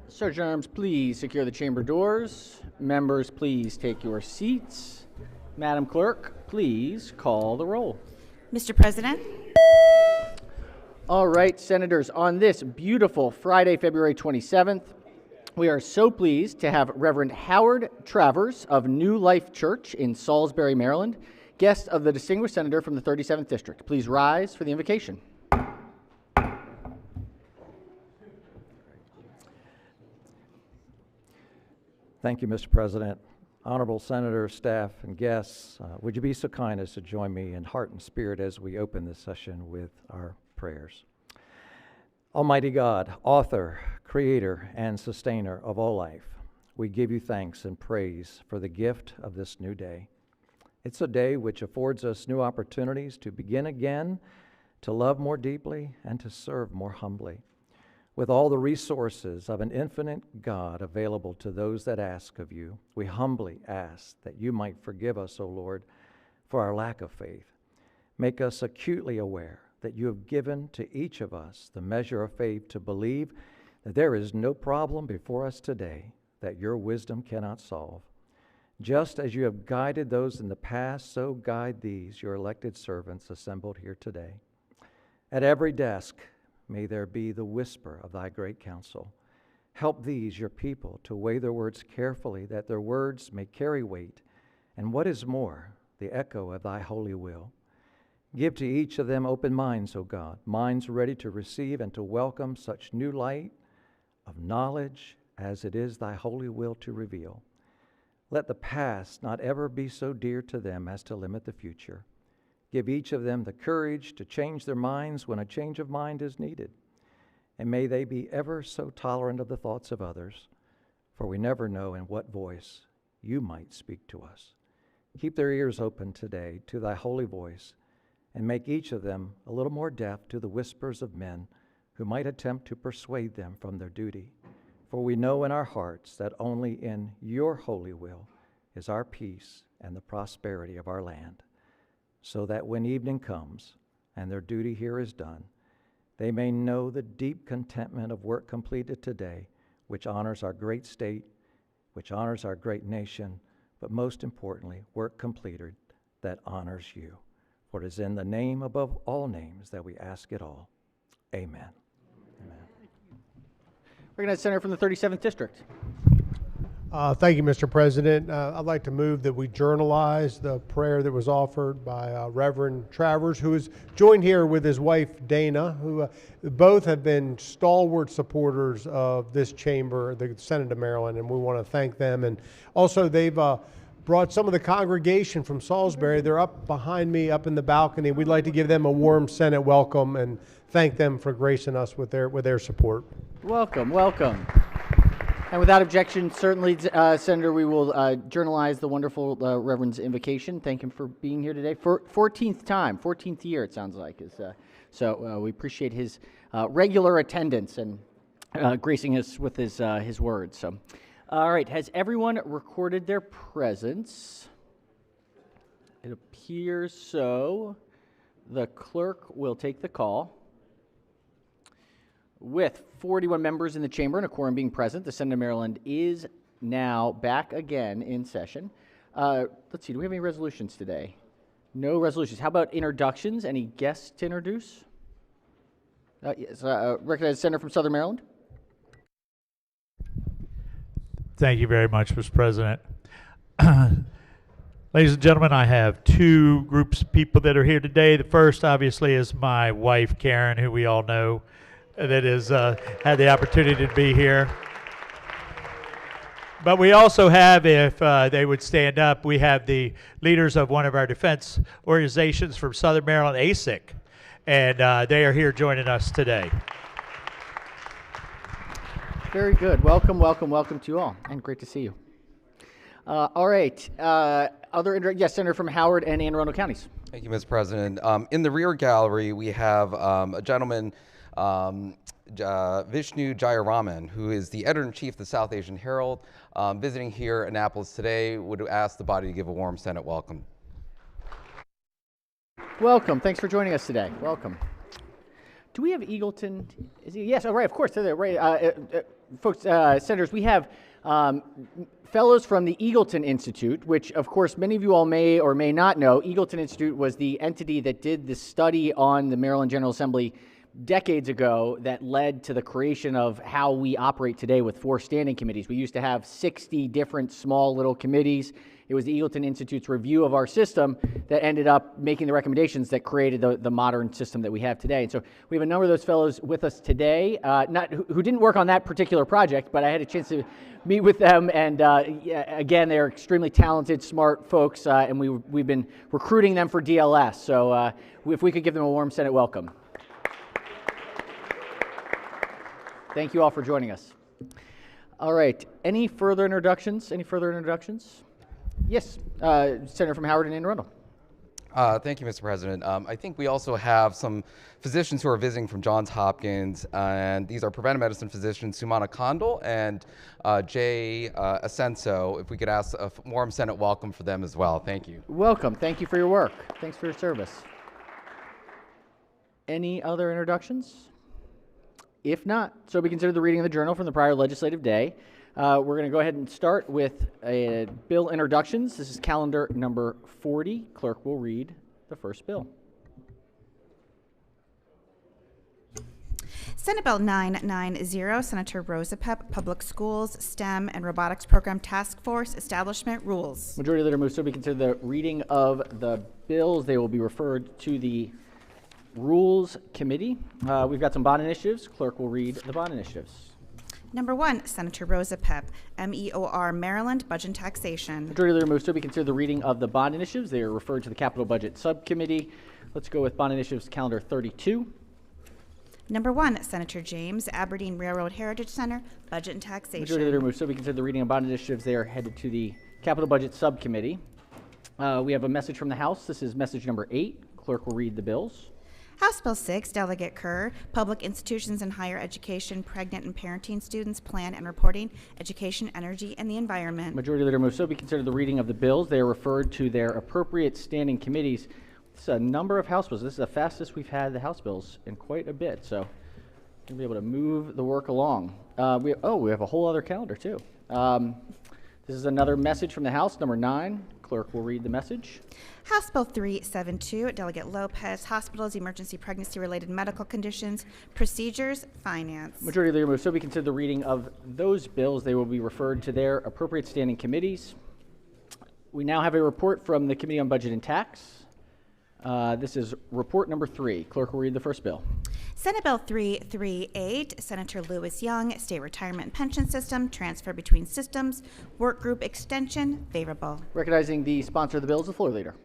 Sojourners, please secure the chamber doors. Members, please take your seats. Madam Clerk, please call the roll. Mr. President. All right, Senators, on this beautiful Friday, February 27th, we are so pleased to have Reverend Howard Travers of New Life Church in Salisbury, Maryland, guest of the distinguished senator from the 37th District. Please rise for the invocation. Thank you, Mr. President. Honorable Senators, staff, and guests, would you be so kind as to join me in heart and spirit as we open this session with our prayers. Almighty God, author, creator, and sustainer of all life, we give you thanks and praise for the gift of this new day. It's a day which affords us new opportunities to begin again, to love more deeply, and to serve more humbly. With all the resources of an infinite God available to those that ask of you, we humbly ask that you might forgive us, O Lord, for our lack of faith. Make us acutely aware that you have given to each of us the measure of faith to believe that there is no problem before us today that your wisdom cannot solve. Just as you have guided those in the past, so guide these, your elected servants assembled here today. At every desk, may there be the whisper of thy great counsel. Help these, your people, to weigh their words carefully, that their words may carry weight, and what is more, the echo of thy holy will. Give to each of them open minds, O God, minds ready to receive and to welcome such new light of knowledge as it is thy holy will to reveal. Let the past not ever be so dear to them as to limit the future. Give each of them the courage to change their minds when a change of mind is needed. And may they be ever so tolerant of the thoughts of others, for we never know in what voice you might speak to us. Keep their ears open today to thy holy voice, and make each of them a little more deaf to the whispers of men who might attempt to persuade them from their duty. For we know in our hearts that only in your holy will is our peace and the prosperity of our land, so that when evening comes and their duty here is done, they may know the deep contentment of work completed today, which honors our great state, which honors our great nation, but most importantly, work completed that honors you. For it is in the name above all names that we ask it all. Amen. Amen. Recognized senator from the 37th District. Thank you, Mr. President. I'd like to move that we journalize the prayer that was offered by Reverend Travers, who is joined here with his wife, Dana, who both have been stalwart supporters of this chamber, the Senate of Maryland, and we want to thank them. And also, they've brought some of the congregation from Salisbury. They're up behind me, up in the balcony. We'd like to give them a warm Senate welcome and thank them for gracing us with their support. Welcome, welcome. And without objection, certainly, Senator, we will journalize the wonderful Reverend's invocation. Thank him for being here today. 14th year, it sounds like. So we appreciate his regular attendance and gracing us with his words. So, all right, has everyone recorded their presence? It appears so. The clerk will take the call. With 41 members in the chamber and a quorum being present, the Senate of Maryland is now back again in session. Let's see, do we have any resolutions today? No resolutions. How about introductions? Any guests to introduce? Yes, recognized senator from Southern Maryland. Thank you very much, Mr. President. Ladies and gentlemen, I have two groups of people that are here today. The first, obviously, is my wife, Karen, who we all know, that has had the opportunity to be here. But we also have, if they would stand up, we have the leaders of one of our defense organizations from Southern Maryland, ASIC, and they are here joining us today. Very good. Welcome, welcome, welcome to you all, and great to see you. All right. Yes, Senator from Howard and Anne Arundel counties. Thank you, Mr. President. In the rear gallery, we have a gentleman, Vishnu Jayaraman, who is the editor-in-chief of the South Asian Herald, visiting here in Annapolis today. Would ask the body to give a warm Senate welcome. Welcome. Thanks for joining us today. Welcome. Do we have Eagleton? Is he? Yes. Oh, right. Of course. They're there. Right. folks, senators, we have fellows from the Eagleton Institute, which, of course, many of you all may or may not know. Eagleton Institute was the entity that did the study on the Maryland General Assembly decades ago that led to the creation of how we operate today with 4 standing committees. We used to have 60 different small little committees. It was the Eagleton Institute's review of our system that ended up making the recommendations that created the modern system that we have today. And so we have a number of those fellows with us today, who didn't work on that particular project, but I had a chance to meet with them. And again, they're extremely talented, smart folks, and we've been recruiting them for DLS. So if we could give them a warm Senate welcome. Thank you all for joining us. All right, any further introductions? Yes, Senator from Howard and Anne Arundel. Thank you, Mr. President. I think we also have some physicians who are visiting from Johns Hopkins, and these are preventive medicine physicians Sumana Kondal and Jay Asenso. If we could ask a warm Senate welcome for them as well. Thank you. Welcome. Thank you for your work. Thanks for your service. Any other introductions? If not, so we consider the reading of the journal from the prior legislative day. We're going to go ahead and start with bill introductions. This is calendar number 40. Clerk will read the first bill. Senate Bill 990, Senator Rosapep, Public Schools, STEM, and Robotics Program Task Force Establishment Rules. Majority Leader moves so we consider the reading of the bills. They will be referred to the Rules Committee. We've got some bond initiatives. Clerk will read the bond initiatives. Number 1, Senator Rosapep, MEOR, Maryland, Budget and Taxation. Majority Leader moves so we consider the reading of the bond initiatives. They are referred to the Capital Budget Subcommittee. Let's go with bond initiatives calendar 32. Number 1, Senator James, Aberdeen Railroad Heritage Center, Budget and Taxation. Majority Leader moves so we consider the reading of bond initiatives. They are headed to the Capital Budget Subcommittee. We have a message from the House. This is message number 8. Clerk will read the bills. House Bill 6, Delegate Kerr, Public Institutions and Higher Education, Pregnant and Parenting Students, Plan and Reporting, Education, Energy, and the Environment. Majority Leader moves so we consider the reading of the bills. They are referred to their appropriate standing committees. This is a number of House bills. This is the fastest we've had the House bills in quite a bit, so we're going to be able to move the work along. We have a whole other calendar, too. This is another message from the House, number 9. Clerk will read the message. House Bill 372, Delegate Lopez, Hospitals, Emergency Pregnancy-Related Medical Conditions, Procedures, Finance. Majority Leader moves so we consider the reading of those bills. They will be referred to their appropriate standing committees. We now have a report from the Committee on Budget and Tax. This is report number 3. Clerk will read the first bill. Senate Bill 338, Senator Lewis Young, State Retirement and Pension System, Transfer Between Systems, Work Group Extension, favorable. Recognizing the sponsor of the bill is the floor leader.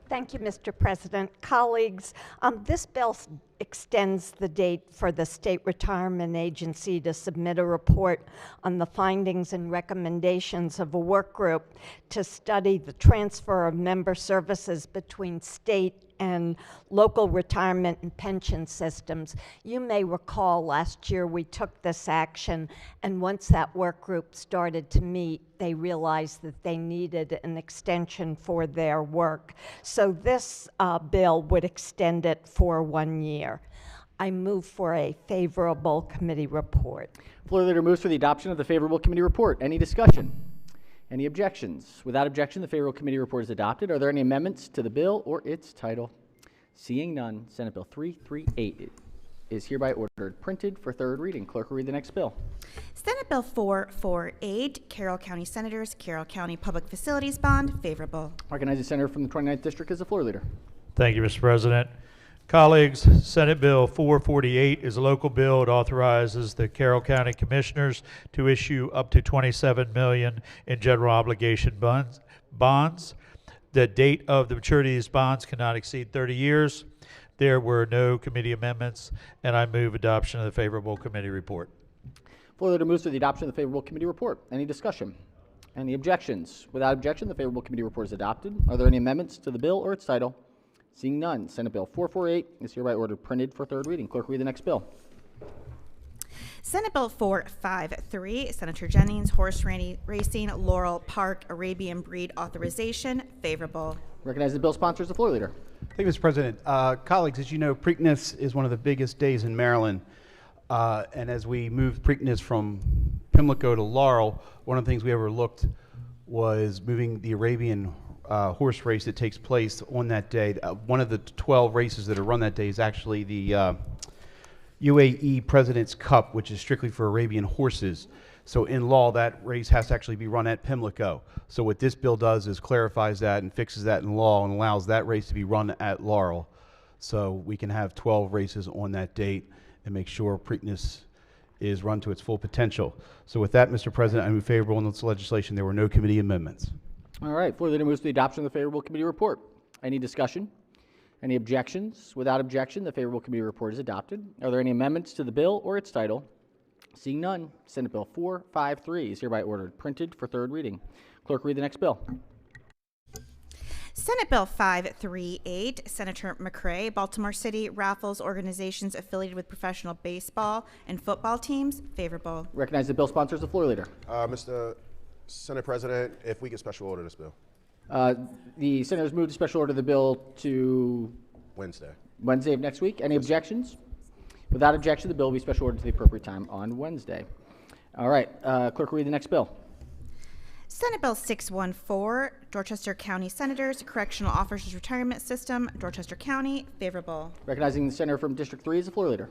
Thank you, Mr. President. Colleagues, this bill extends the date for the State Retirement Agency to submit a report on the findings and recommendations of a work group to study the transfer of member services between state and local retirement and pension systems. You may recall last year we took this action, and once that work group started to meet, they realized that they needed an extension for their work. So this bill would extend it for 1 year. I move for a favorable committee report. Floor leader moves for the adoption of the favorable committee report. Any discussion? Any objections? Without objection, the favorable committee report is adopted. Are there any amendments to the bill or its title? Seeing none, Senate Bill 338 is hereby ordered printed for third reading. Clerk will read the next bill. Senate Bill 448, Carroll County Senators, Carroll County Public Facilities Bond, favorable. Recognize the senator from the 29th District as the floor leader. Thank you, Mr. President. Colleagues, Senate Bill 448 is a local bill. It authorizes the Carroll County Commissioners to issue up to $27 million in general obligation bonds. The date of the maturity of these bonds cannot exceed 30 years. There were no committee amendments, and I move adoption of the favorable committee report. Floor leader moves for the adoption of the favorable committee report. Any discussion? Any objections? Without objection, the favorable committee report is adopted. Are there any amendments to the bill or its title? Seeing none, Senate Bill 448 is hereby ordered printed for third reading. Clerk, read the next bill. Senate Bill 453, Senator Jennings, Horse Racing, Laurel Park, Arabian Breed Authorization, favorable. Recognize the bill sponsor is the floor leader. Thank you, Mr. President. Colleagues, as you know, Preakness is one of the biggest days in Maryland. And as we move Preakness from Pimlico to Laurel, one of the things we overlooked was moving the Arabian horse race that takes place on that day. One of the 12 races that are run that day is actually the UAE President's Cup, which is strictly for Arabian horses. So in law, that race has to actually be run at Pimlico. So what this bill does is clarifies that and fixes that in law and allows that race to be run at Laurel. So we can have 12 races on that date and make sure Preakness is run to its full potential. So with that, Mr. President, I move favorable on this legislation. There were no committee amendments. All right, floor leader moves to the adoption of the favorable committee report. Any discussion? Any objections? Without objection, the favorable committee report is adopted. Are there any amendments to the bill or its title? Seeing none, Senate Bill 453 is hereby ordered printed for third reading. Clerk, read the next bill. Senate Bill 538, Senator McCray, Baltimore City raffles organizations affiliated with professional baseball and football teams, favorable. Recognize the bill sponsors, the floor leader. Mr. Senate President, if we could special order this bill. The senators moved to special order the bill to Wednesday of next week. Any objections? Without objection, the bill will be special ordered to the appropriate time on Wednesday. All right, clerk, read the next bill. Senate Bill 614, Dorchester County Senators, Correctional Officers Retirement System, Dorchester County, favorable. Recognizing the senator from District 3 is the floor leader.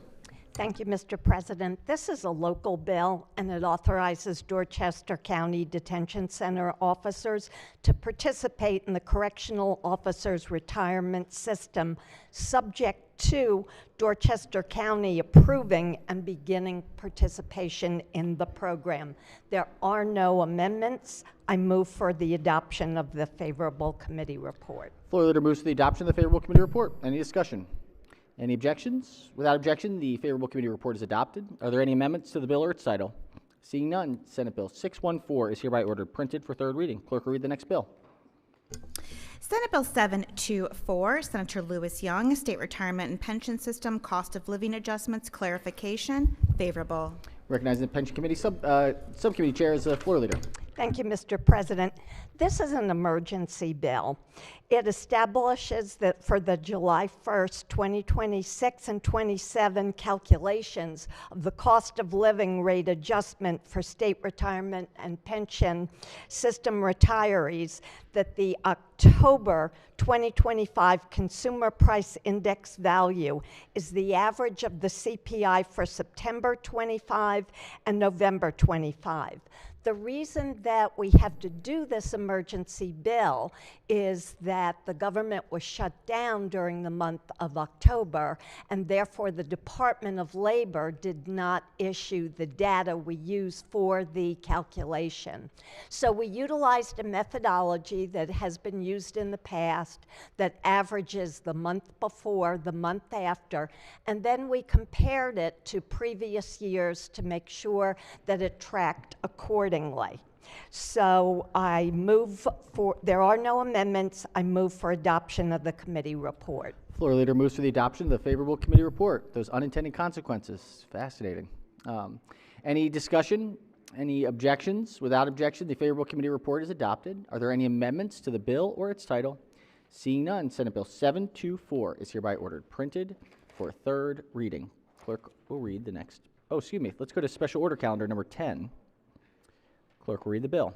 Thank you, Mr. President. This is a local bill, and it authorizes Dorchester County Detention Center officers to participate in the Correctional Officers Retirement System, subject to Dorchester County approving and beginning participation in the program. There are no amendments. I move for the adoption of the favorable committee report. Floor leader moves to the adoption of the favorable committee report. Any discussion? Any objections? Without objection, the favorable committee report is adopted. Are there any amendments to the bill or its title? Seeing none, Senate Bill 614 is hereby ordered printed for third reading. Clerk will read the next bill. Senate Bill 724, Senator Lewis Young, State Retirement and Pension System Cost of Living Adjustments Clarification, favorable. Recognizing the Pension Committee Subcommittee Chair is the floor leader. Thank you, Mr. President. This is an emergency bill. It establishes that for the July 1st, 2026 and 27 calculations of the cost of living rate adjustment for state retirement and pension system retirees, that the October 2025 consumer price index value is the average of the CPI for September 25 and November 25. The reason that we have to do this emergency bill is that the government was shut down during the month of October, and therefore the Department of Labor did not issue the data we use for the calculation. So we utilized a methodology that has been used in the past that averages the month before, the month after, and then we compared it to previous years to make sure that it tracked accordingly. So I move for, there are no amendments, I move for adoption of the committee report. Floor leader moves for the adoption of the favorable committee report. Those unintended consequences, fascinating. Any discussion? Any objections? Without objection, the favorable committee report is adopted. Are there any amendments to the bill or its title? Seeing none, Senate Bill 724 is hereby ordered printed for third reading. Clerk will read the next. Oh, excuse me. Let's go to special order calendar number 10. Clerk will read the bill.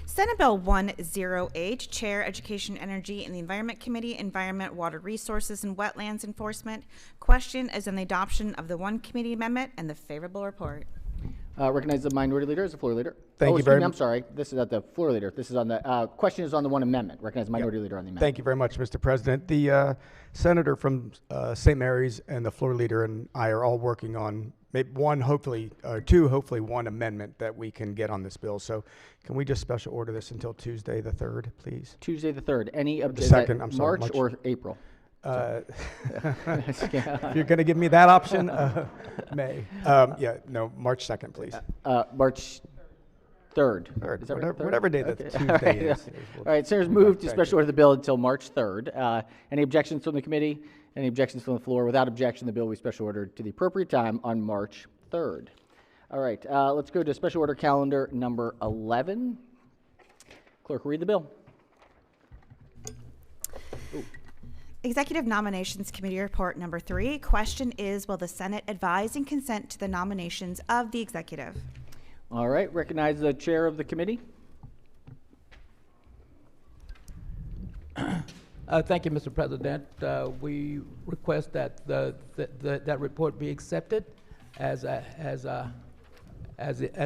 Senate Bill 108, Chair, Education, Energy, and the Environment Committee, Environment, Water Resources, and Wetlands Enforcement. Question is on the adoption of the one committee amendment and the favorable report. Recognize the minority leader as the floor leader. Thank you very much. I'm sorry. This is at the floor leader. This is on the question is on the one amendment. Recognize the minority leader on the amendment. Thank you very much, Mr. President. The senator from St. Mary's and the floor leader and I are all working on maybe one, hopefully, hopefully one amendment that we can get on this bill. So can we just special order this until Tuesday the 3rd, please? Tuesday the 3rd. Any of The 2nd, I'm sorry. March or April? If you're going to give me that option, May. March 2nd, please. March 3rd. Is that right? Whatever day that Okay. Tuesday is. All right, senators move to special order the bill until March 3rd. Any objections from the committee? Any objections from the floor? Without objection, the bill will be special ordered to the appropriate time on March 3rd. All right, let's go to special order calendar number 11. Clerk, read the bill. Executive Nominations Committee Report number 3. Question is, will the Senate advise and consent to the nominations of the executive? All right, recognize the chair of the committee. Thank you, Mr. President. We request that that report be accepted as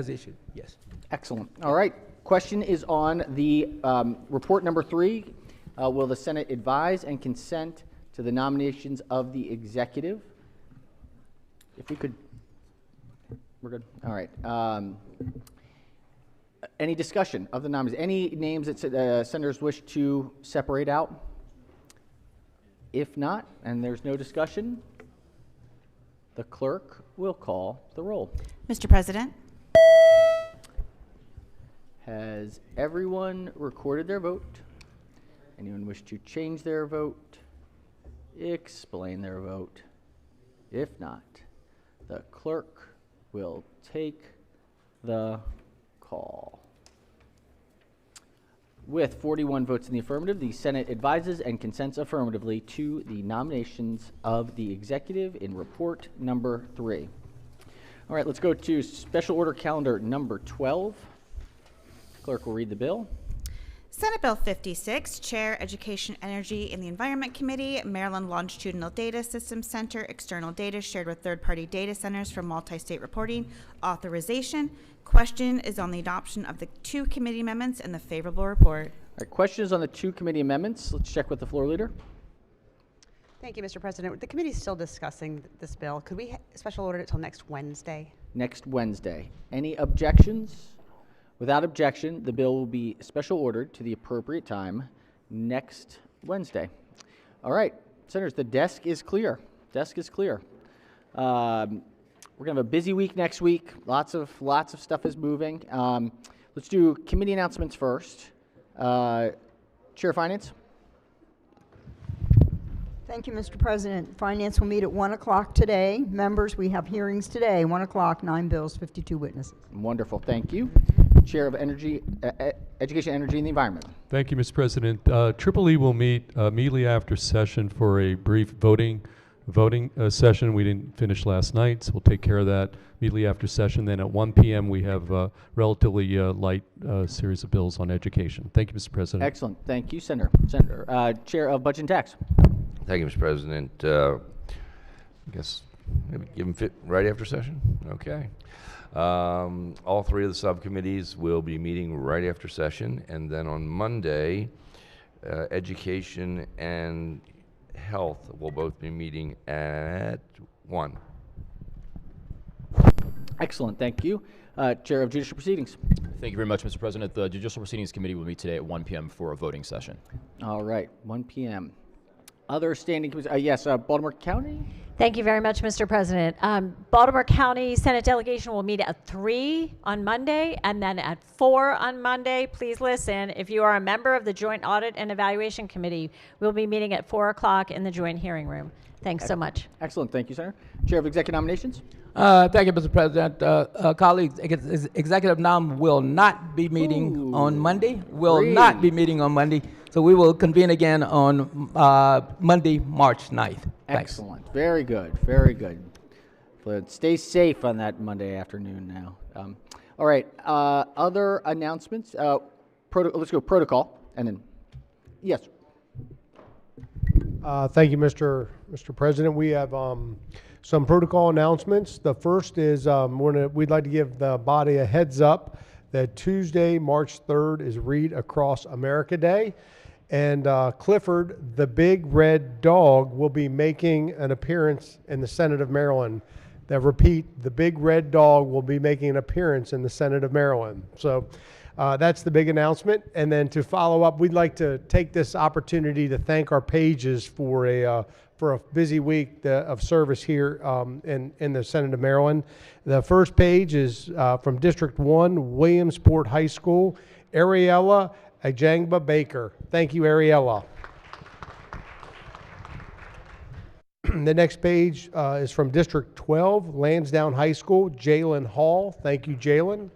issued. Yes. Excellent. All right. Question is on the report number 3. Will the Senate advise and consent to the nominations of the executive? If we could, we're good. All right. Any discussion of the nominees? Any names that senators wish to separate out? If not, and there's no discussion, the clerk will call the roll. Mr. President? Has everyone recorded their vote? Anyone wish to change their vote? Explain their vote? If not, the clerk will take the call. With 41 votes in the affirmative, the Senate advises and consents affirmatively to the nominations of the executive in report number 3. All right, let's go to special order calendar number 12. Clerk will read the bill. Senate Bill 56, Chair, Education, Energy, and the Environment Committee, Maryland Longitudinal Data Systems Center, external data shared with third-party data centers for multi-state reporting, authorization. Question is on the adoption of the 2 committee amendments and the favorable report. All right, questions on the 2 committee amendments. Let's check with the floor leader. Thank you, Mr. President. The committee is still discussing this bill. Could we special order it till next Wednesday? Next Wednesday. Any objections? Without objection, the bill will be special ordered to the appropriate time next Wednesday. All right, senators, the desk is clear. Desk is clear. We're gonna have a busy week next week. Lots of stuff is moving. Let's do committee announcements first. Chair of Finance. Thank you, Mr. President. Finance will meet at 1 o'clock today. Members, we have hearings today, 1 o'clock, 9 bills, 52 witnesses. Wonderful, thank you. Chair of Energy, Education, Energy, and the Environment. Thank you, Mr. President. Triple E will meet immediately after session for a brief voting session. We didn't finish last night, so we'll take care of that immediately after session. Then at 1 p.m. we have a relatively light series of bills on education. Thank you, Mr. President. Excellent, thank you, Senator. Chair of Budget and Tax. Thank you, Mr. President. I guess maybe give them fit right after session. Okay. All 3 of the subcommittees will be meeting right after session, and then on Monday, Education and Health will both be meeting at 1. Excellent, thank you. Chair of Judicial Proceedings. Thank you very much, Mr. President. The Judicial Proceedings Committee will meet today at 1 p.m. for a voting session. All right, 1 p.m. Other standing committees, yes, Baltimore County? Thank you very much, Mr. President. Baltimore County Senate delegation will meet at 3 on Monday and then at 4 on Monday. Please listen, if you are a member of the Joint Audit and Evaluation Committee, we'll be meeting at 4 o'clock in the joint hearing room. Thanks so much. Excellent, thank you, Senator. Chair of Executive Nominations. Thank you, Mr. President. Colleagues, Executive Nom will not be meeting on Monday. Will not be meeting on Monday. So we will convene again on Monday, March 9th. Thanks. Excellent. Very good. Very good. But stay safe on that Monday afternoon now. All right. Other announcements. Let's go protocol, and then yes. Thank you, Mr. President. We have some protocol announcements. The first is we'd like to give the body a heads up that Tuesday, March 3rd is Read Across America Day. And Clifford, the big red dog, will be making an appearance in the Senate of Maryland. Repeat, the big red dog will be making an appearance in the Senate of Maryland. So that's the big announcement. And then to follow up, we'd like to take this opportunity to thank our pages for a busy week of service here in the Senate of Maryland. The first page is from District 1, Williamsport High School, Ariella Ajangba Baker. Thank you, Ariella. The next page is from District 12, Lansdowne High School, Jalen Hall. Thank you, Jalen.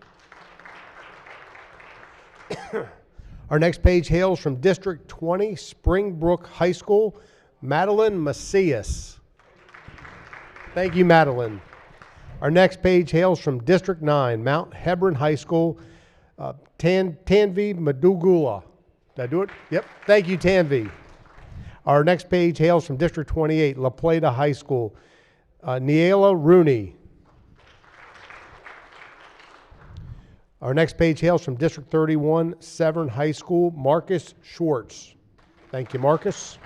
Our next page hails from District 20, Springbrook High School, Madeline Macias. Thank you, Madeline. Our next page hails from District 9, Mount Hebron High School, Tanvi Madugula. Did I do it? Yep. Thank you, Tanvi. Our next page hails from District 28, La Plata High School, Niela Rooney. Our next page hails from District 31, Severn High School, Marcus Schwartz. Thank you, Marcus.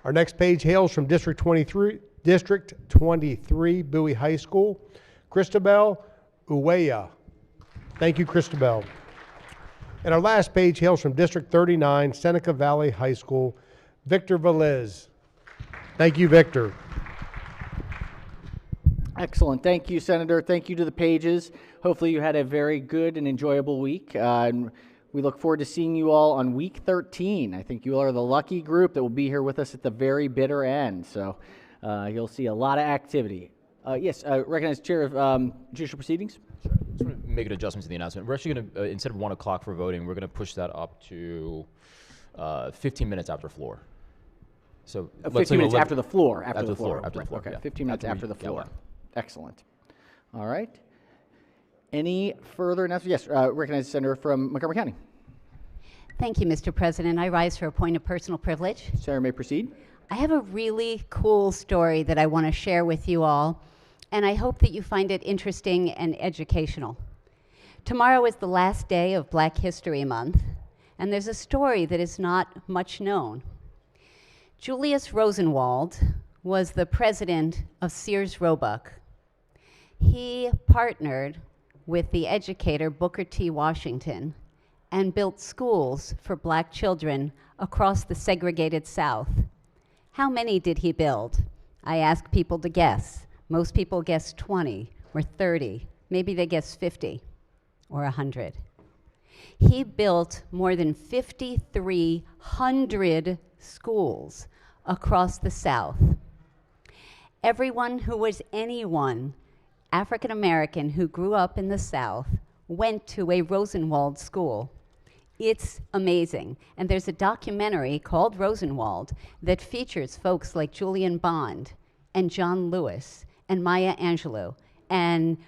Our next page hails from District 23, Bowie High School, Christabel Uweya. Thank you, Christabel. And our last page hails from District 39, Seneca Valley High School, Victor Velez. Thank you, Victor. Excellent. Thank you, Senator. Thank you to the pages. Hopefully you had a very good and enjoyable week. And we look forward to seeing you all on week 13. I think you all are the lucky group that will be here with us at the very bitter end. So you'll see a lot of activity. Yes, recognize Chair of Judicial Proceedings. Sure. I just want to make an adjustment to the announcement. We're actually going to, instead of 1 o'clock for voting, we're going to push that up to 15 minutes after floor. So 15 minutes after the floor. After the floor. After the floor. Okay, Yeah. 15 minutes after the yeah, floor. Excellent. All right. Any further announcements? Yes, recognize the Senator from Montgomery County. Thank you, Mr. President. I rise for a point of personal privilege. Senator may proceed. I have a really cool story that I want to share with you all, and I hope that you find it interesting and educational. Tomorrow is the last day of Black History Month, and there's a story that is not much known. Julius Rosenwald was the president of Sears Roebuck. He partnered with the educator Booker T. Washington and built schools for black children across the segregated South. How many did he build? I asked people to guess. Most people guessed 20 or 30. Maybe they guessed 50 or 100. He built more than 5,300 schools across the South. Everyone who was anyone African American who grew up in the South went to a Rosenwald school. It's amazing. And there's a documentary called Rosenwald that features folks like Julian Bond and John Lewis and Maya Angelou and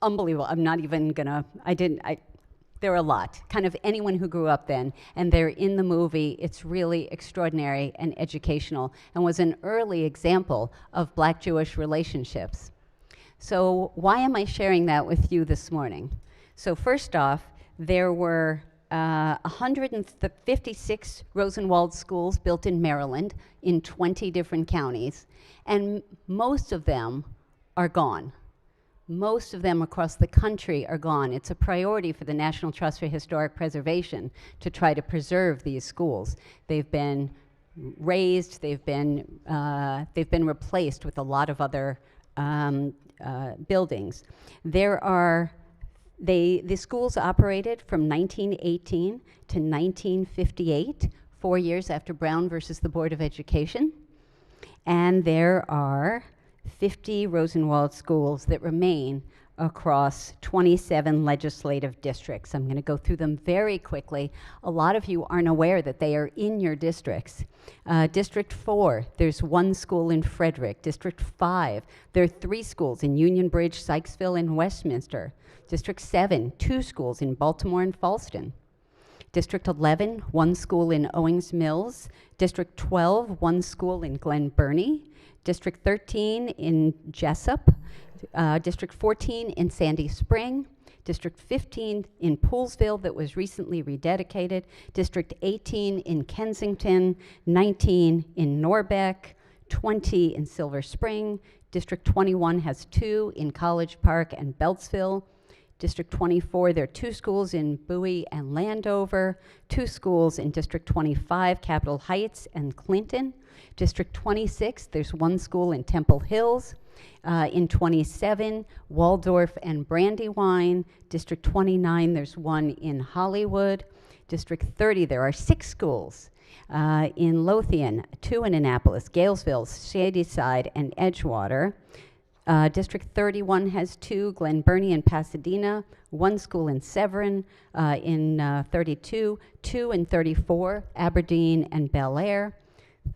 unbelievable. I'm not even gonna, there are a lot, kind of anyone who grew up then, and they're in the movie. It's really extraordinary and educational and was an early example of Black-Jewish relationships. So why am I sharing that with you this morning? So first off, there were 156 Rosenwald schools built in Maryland in 20 different counties, and most of them are gone. Most of them across the country are gone. It's a priority for the National Trust for Historic Preservation to try to preserve these schools. They've been razed, they've been replaced with a lot of other buildings. The schools operated from 1918 to 1958, 4 years after Brown versus the Board of Education. And there are 50 Rosenwald schools that remain across 27 legislative districts. I'm going to go through them very quickly. A lot of you aren't aware that they are in your districts. District 4, there's 1 school in Frederick. District 5, there are 3 schools in Union Bridge, Sykesville, and Westminster. District 7, 2 schools in Baltimore and Falston. District 11, 1 school in Owings Mills. District 12, 1 school in Glen Burnie. District 13 in Jessup. District 14 in Sandy Spring. District 15 in Poolsville that was recently rededicated. District 18 in Kensington. 19 in Norbeck. 20 in Silver Spring. District 21 has 2 in College Park and Beltsville. District 24, there are 2 schools in Bowie and Landover, 2 schools in District 25, Capitol Heights and Clinton. District 26, there's 1 school in Temple Hills. In 27, Waldorf and Brandywine. District 29, there's 1 in Hollywood. District 30, there are 6 schools in Lothian, 2 in Annapolis, Galesville, Shadyside, and Edgewater. District 31 has 2, Glen Burnie and Pasadena, 1 school in Severn, in 32, 2 in 34, Aberdeen and Bel Air,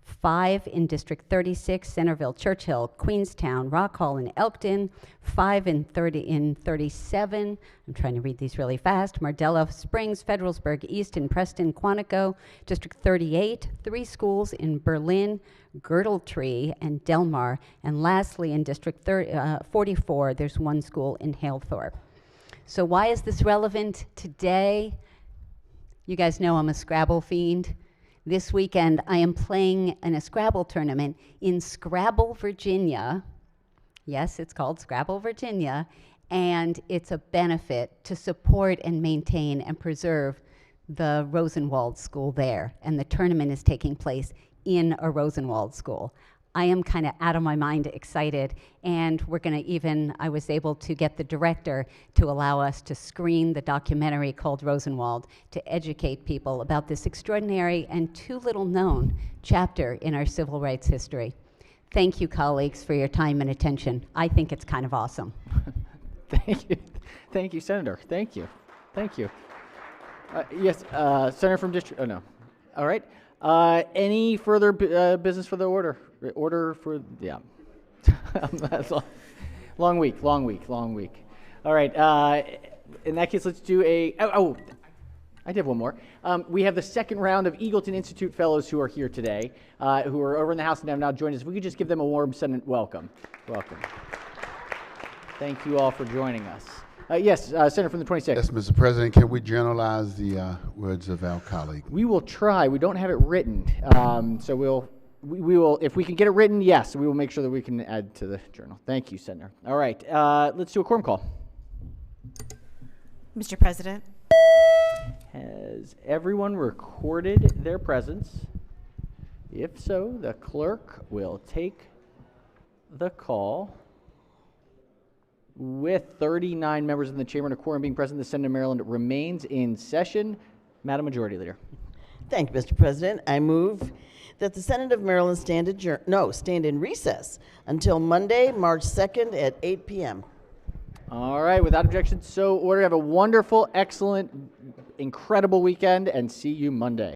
5 in District 36, Centerville, Churchill, Queenstown, Rock Hall, and Elkton, 5 in 37, I'm trying to read these really fast, Mardella Springs, Federalsburg, Easton, Preston, Quantico, District 38, 3 schools in Berlin, Girdletree, and Delmar, and lastly in District 44, there's 1 school in Halethorpe. So why is this relevant today? You guys know I'm a Scrabble fiend. This weekend, I am playing in a Scrabble tournament in Scrabble, Virginia. Yes, it's called Scrabble, Virginia, and it's a benefit to support and maintain and preserve the Rosenwald School there, and the tournament is taking place in a Rosenwald school. I am kind of out of my mind excited, and we're going to I was able to get the director to allow us to screen the documentary called Rosenwald to educate people about this extraordinary and too little known chapter in our civil rights history. Thank you, colleagues, for your time and attention. I think it's kind of awesome. Thank you, Senator. Thank you. Thank you. Yes, Senator from District, oh no. All right. Any further business for the order? Yeah. That's long week. All right. In that case, let's do I did have one more. We have the second round of Eagleton Institute Fellows who are here today, who are over in the house and have now joined us. If we could just give them a warm Senate welcome. Welcome. Thank you all for joining us. Yes, Senator from the 26th. Yes, Mr. President, can we journalize the words of our colleague? We will try. We don't have it written, so we will, if we can get it written, yes, we will make sure that we can add to the journal. Thank you, Senator. All right, let's do a quorum call. Mr. President. Has everyone recorded their presence? If so, the clerk will take the call. With 39 members in the chamber and a quorum being present, the Senate of Maryland remains in session. Madam Majority Leader. Thank you, Mr. President. I move that the Senate of Maryland stand in recess until Monday, March 2nd at 8 p.m. All right, without objection, so ordered. Have a wonderful, excellent, incredible weekend, and see you Monday.